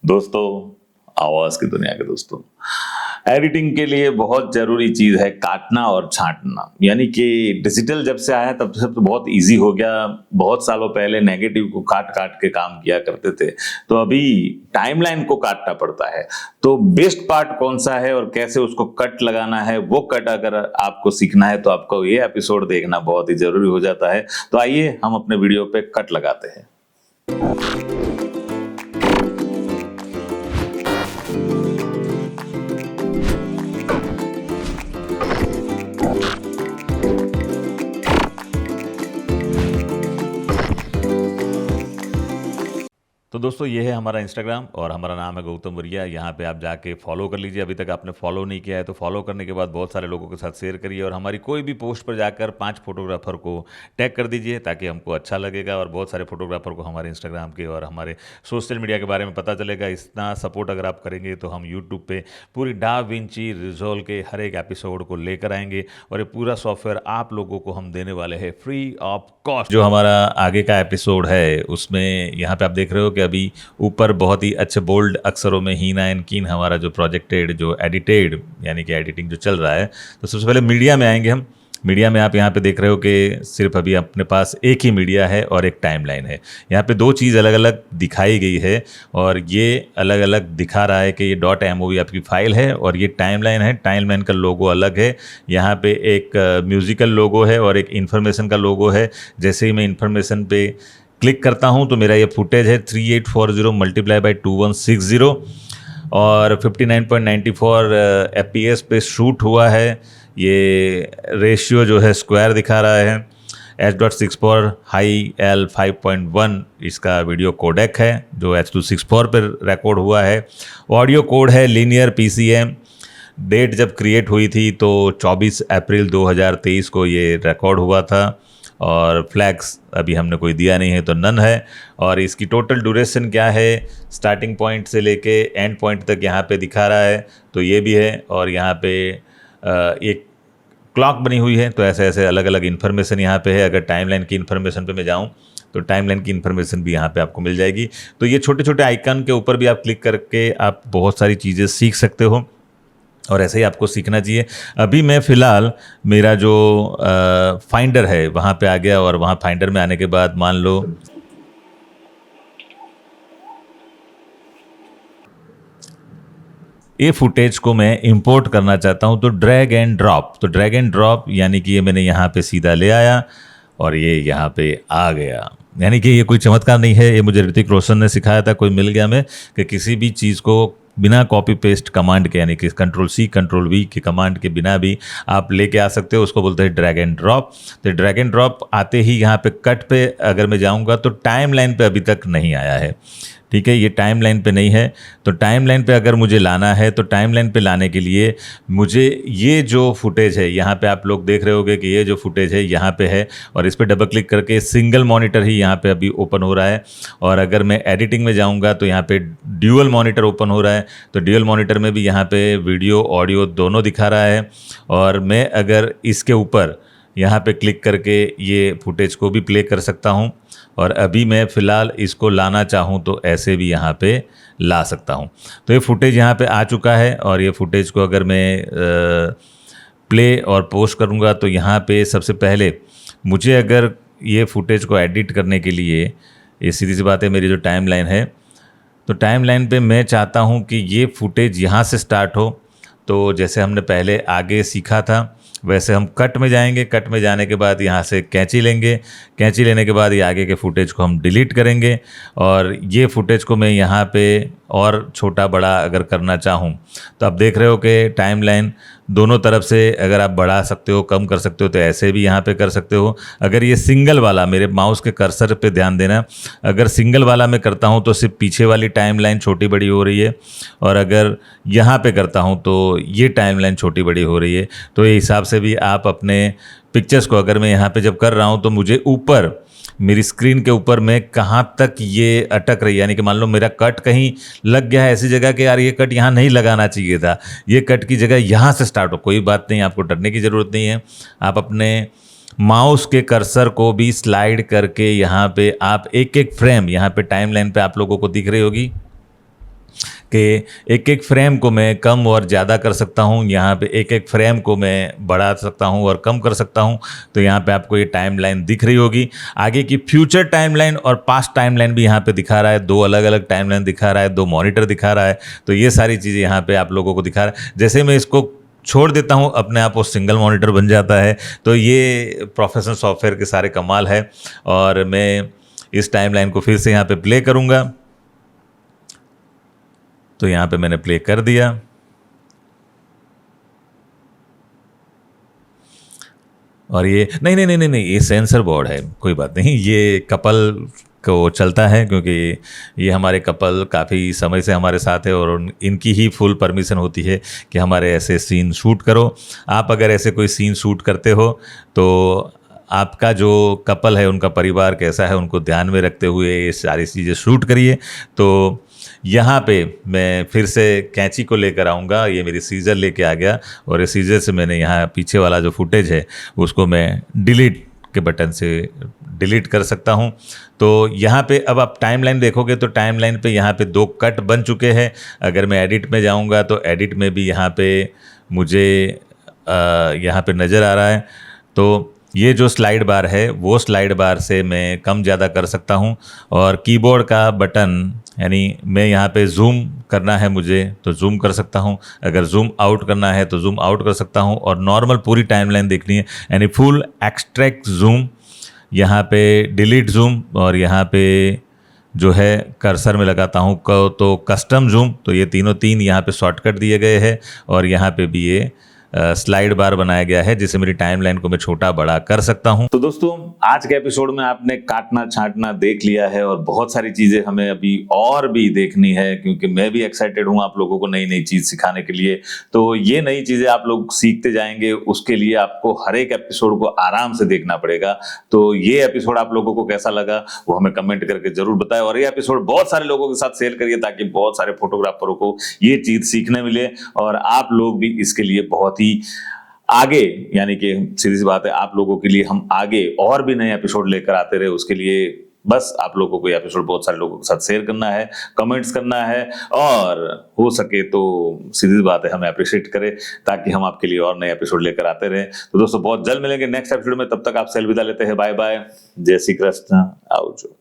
दोस्तों, आवाज की दुनिया के दोस्तों, एडिटिंग के लिए बहुत जरूरी चीज है काटना और छांटना। यानी कि डिजिटल जब से आया तब से तो बहुत इजी हो गया। बहुत सालों पहले नेगेटिव को काट काट के काम किया करते थे, तो अभी टाइमलाइन को काटना पड़ता है। तो बेस्ट पार्ट कौन सा है और कैसे उसको कट लगाना है, वो कट अगर आपको सीखना है तो आपको ये एपिसोड देखना बहुत ही जरूरी हो जाता है। तो आइए हम अपने वीडियो पे कट लगाते हैं। तो दोस्तों, ये है हमारा इंस्टाग्राम और हमारा नाम है गौतम वरिया। यहाँ पे आप जाके फॉलो कर लीजिए। अभी तक आपने फॉलो नहीं किया है तो फॉलो करने के बाद बहुत सारे लोगों के साथ शेयर करिए और हमारी कोई भी पोस्ट पर जाकर 5 फोटोग्राफर को टैग कर दीजिए ताकि हमको अच्छा लगेगा और बहुत सारे फोटोग्राफर को हमारे इंस्टाग्राम के और हमारे सोशल मीडिया के बारे में पता चलेगा। इतना सपोर्ट अगर आप करेंगे तो हम यूट्यूब पर पूरी डा विंची रिजॉल्व के हर एक एपिसोड को लेकर आएंगे और ये पूरा सॉफ्टवेयर आप लोगों को हम देने वाले हैं फ्री ऑफ कॉस्ट। जो हमारा आगे का एपिसोड है उसमें यहाँ पे आप देख रहे हो कि अभी ऊपर बहुत ही अच्छे बोल्ड अक्षरों में हीना एंड कीन हमारा जो प्रोजेक्टेड जो एडिटेड यानी कि एडिटिंग जो चल रहा है। तो सबसे पहले मीडिया में आएंगे हम। मीडिया में आप यहाँ पे देख रहे हो कि सिर्फ अभी अपने पास एक ही मीडिया है और एक टाइमलाइन है। यहाँ पे दो चीज़ अलग अलग दिखाई गई है और ये अलग अलग दिखा रहा है कि ये .mov आपकी फाइल है और ये टाइमलाइन है। टाइमलाइन का लोगो अलग है। यहाँ पे एक म्यूज़िकल लोगो है और एक इन्फॉर्मेशन का लोगो है। जैसे ही मैं इन्फॉर्मेशन पे क्लिक करता हूँ तो मेरा ये फुटेज है 3840 मल्टीप्लाई बाई 2160 और 59.94 FPS पे शूट हुआ है। ये रेशियो जो है स्क्वायर दिखा रहा है। H.64 हाई L 5.1 इसका वीडियो कोडेक है जो H.264 पर रिकॉर्ड हुआ है। ऑडियो कोड है लीनियर PCM। डेट जब क्रिएट हुई थी तो 24 अप्रैल 2023 को ये रिकॉर्ड हुआ था और फ्लैग्स अभी हमने कोई दिया नहीं है तो नन है। और इसकी टोटल ड्यूरेशन क्या है, स्टार्टिंग पॉइंट से लेके एंड पॉइंट तक यहाँ पे दिखा रहा है तो ये भी है। और यहाँ पे एक क्लॉक बनी हुई है। तो ऐसे ऐसे अलग अलग इन्फॉर्मेशन यहाँ पे है। अगर टाइमलाइन की इन्फॉर्मेशन पे मैं जाऊँ तो टाइमलाइन की इन्फॉर्मेशन भी यहाँ पे आपको मिल जाएगी। तो ये छोटे छोटे आइकन के ऊपर भी आप क्लिक करके आप बहुत सारी चीज़ें सीख सकते हो और ऐसे ही आपको सीखना चाहिए। अभी मैं फ़िलहाल मेरा जो फाइंडर है वहाँ पे आ गया और वहाँ फाइंडर में आने के बाद मान लो ये फुटेज को मैं इंपोर्ट करना चाहता हूँ तो ड्रैग एंड ड्रॉप। तो ड्रैग एंड ड्रॉप यानी कि ये मैंने यहाँ पे सीधा ले आया और ये यहाँ पे आ गया। यानी कि ये कोई चमत्कार नहीं है, ये मुझे ऋतिक रोशन ने सिखाया था। कोई मिल गया मैं कि किसी भी चीज़ को बिना कॉपी पेस्ट कमांड के यानी कि Ctrl+C Ctrl+V के कमांड के बिना भी आप लेके आ सकते हो। उसको बोलते हैं ड्रैग एंड ड्रॉप। तो ड्रैग एंड ड्रॉप आते ही यहाँ पे कट पे अगर मैं जाऊँगा तो टाइमलाइन पे अभी तक नहीं आया है। ठीक है, ये टाइमलाइन पे नहीं है। तो टाइमलाइन पे अगर मुझे लाना है तो टाइमलाइन पे लाने के लिए मुझे ये जो फुटेज है यहाँ पे आप लोग देख रहे होगे कि ये जो फुटेज है यहाँ पे है और इस पर डबल क्लिक करके सिंगल मॉनिटर ही यहाँ पे अभी ओपन हो रहा है। और अगर मैं एडिटिंग में जाऊँगा तो यहाँ पे ड्यूअल मॉनिटर ओपन हो रहा है। तो ड्यूअल मॉनिटर में भी यहाँ पे वीडियो ऑडियो दोनों दिखा रहा है। और मैं अगर इसके ऊपर यहाँ पे क्लिक करके ये फुटेज को भी प्ले कर सकता हूँ और अभी मैं फ़िलहाल इसको लाना चाहूँ तो ऐसे भी यहाँ पे ला सकता हूँ। तो ये फुटेज यहाँ पे आ चुका है और ये फुटेज को अगर मैं प्ले और पोस्ट करूँगा तो यहाँ पे सबसे पहले मुझे अगर ये फुटेज को एडिट करने के लिए, ये सीधी सी बात है, मेरी जो टाइमलाइन है तो टाइमलाइन पे मैं चाहता हूँ कि ये फुटेज यहाँ से स्टार्ट हो। तो जैसे हमने पहले आगे सीखा था वैसे हम कट में जाएंगे। कट में जाने के बाद यहाँ से कैंची लेंगे। कैंची लेने के बाद ये आगे के फुटेज को हम डिलीट करेंगे और ये फुटेज को मैं यहाँ पे और छोटा बड़ा अगर करना चाहूँ तो आप देख रहे हो कि टाइमलाइन दोनों तरफ से अगर आप बढ़ा सकते हो, कम कर सकते हो तो ऐसे भी यहाँ पे कर सकते हो। अगर ये सिंगल वाला, मेरे माउस के कर्सर पे ध्यान देना, अगर सिंगल वाला मैं करता हूँ तो सिर्फ पीछे वाली टाइमलाइन छोटी बड़ी हो रही है और अगर यहाँ पे करता हूँ तो ये टाइमलाइन छोटी बड़ी हो रही है। तो ये हिसाब से भी आप अपने पिक्चर्स को, अगर मैं यहाँ पे जब कर रहा हूँ तो मुझे ऊपर मेरी स्क्रीन के ऊपर में कहाँ तक ये अटक रही है, यानी कि मान लो मेरा कट कहीं लग गया है ऐसी जगह कि यार ये कट यहाँ नहीं लगाना चाहिए था, ये कट की जगह यहाँ से स्टार्ट हो। कोई बात नहीं, आपको डरने की ज़रूरत नहीं है। आप अपने माउस के कर्सर को भी स्लाइड करके यहाँ पे आप एक एक फ्रेम, यहाँ पे टाइमलाइन पे आप लोगों को दिख रही होगी, कि एक एक फ्रेम को मैं कम और ज़्यादा कर सकता हूँ, यहाँ पे एक एक फ्रेम को मैं बढ़ा सकता हूँ और कम कर सकता हूँ। तो यहाँ पे आपको ये टाइमलाइन दिख रही होगी। आगे की फ्यूचर टाइमलाइन और पास्ट टाइमलाइन भी यहाँ पे दिखा रहा है, 2 अलग-अलग टाइमलाइन दिखा रहा है, 2 मॉनिटर दिखा रहा है। तो ये सारी चीज़ें यहाँ पे आप लोगों को दिखा रहा है। जैसे मैं इसको छोड़ देता हूँ, अपने आप वो सिंगल मॉनिटर बन जाता है। तो ये प्रोफेशनल सॉफ्टवेयर के सारे कमाल है। और मैं इस टाइमलाइन को फिर से यहाँ पे प्ले करूँगा। तो यहाँ पे मैंने प्ले कर दिया। और ये नहीं नहीं नहीं नहीं नहीं, ये सेंसर बोर्ड है, कोई बात नहीं। ये कपल को चलता है क्योंकि ये हमारे कपल काफ़ी समय से हमारे साथ है और इनकी ही फुल परमिशन होती है कि हमारे ऐसे सीन शूट करो। आप अगर ऐसे कोई सीन शूट करते हो तो आपका जो कपल है, उनका परिवार कैसा है, उनको ध्यान में रखते हुए ये सारी चीज़ें शूट करिए। तो यहाँ पे मैं फिर से कैंची को लेकर आऊँगा। ये मेरी सीज़र लेके आ गया और इस सीज़र से मैंने यहाँ पीछे वाला जो फुटेज है उसको मैं डिलीट के बटन से डिलीट कर सकता हूँ। तो यहाँ पे अब आप टाइमलाइन देखोगे तो टाइमलाइन पे यहाँ पे 2 कट बन चुके हैं। अगर मैं एडिट में जाऊँगा तो एडिट में भी यहाँ पे मुझे यहाँ पे नज़र आ रहा है। तो ये जो स्लाइड बार है वो स्लाइड बार से मैं कम ज़्यादा कर सकता हूँ। और कीबोर्ड का बटन, यानी मैं यहाँ पे जूम करना है मुझे तो जूम कर सकता हूँ, अगर जूम आउट करना है तो जूम आउट कर सकता हूँ। और नॉर्मल पूरी टाइमलाइन देखनी है यानी फुल एक्सट्रैक्ट जूम, यहाँ पे डिलीट जूम, और यहाँ पे जो है कर्सर में लगाता हूँ तो कस्टम जूम। तो ये तीनों 3 यहाँ पे शॉर्टकट दिए गए हैं। और यहाँ पे भी ये स्लाइड बार बनाया गया है जिससे मेरी टाइमलाइन को मैं छोटा बड़ा कर सकता हूं। तो दोस्तों, आज के एपिसोड में आपने काटना छांटना देख लिया है और बहुत सारी चीजें हमें अभी और भी देखनी है, क्योंकि मैं भी एक्साइटेड हूं आप लोगों को नई नई चीज सिखाने के लिए। तो ये नई चीजें आप लोग सीखते जाएंगे, उसके लिए आपको हर एक एपिसोड को आराम से देखना पड़ेगा। तो ये एपिसोड आप लोगों को कैसा लगा वो हमें कमेंट करके जरूर बताएं। और ये एपिसोड बहुत सारे लोगों के साथ शेयर करिए ताकि बहुत सारे फोटोग्राफरों को ये चीज सीखने मिले और आप लोग भी इसके लिए बहुत ही आगे, यानी कि सीधी सी बात है, आप लोगों के लिए हम आगे और भी नए एपिसोड लेकर आते रहे। उसके लिए बस आप लोगों को ये एपिसोड बहुत सारे लोगों के साथ शेयर करना है, कमेंट्स करना है और हो सके तो सीधी सी बात है हमें अप्रिशिएट करें ताकि हम आपके लिए और नए एपिसोड लेकर आते रहे। तो दोस्तों, बहुत जल्द मिलेंगे नेक्स्ट एपिसोड में। तब तक आपसे अलविदा लेते हैं। बाय बाय, जय श्री कृष्ण, आओ जो।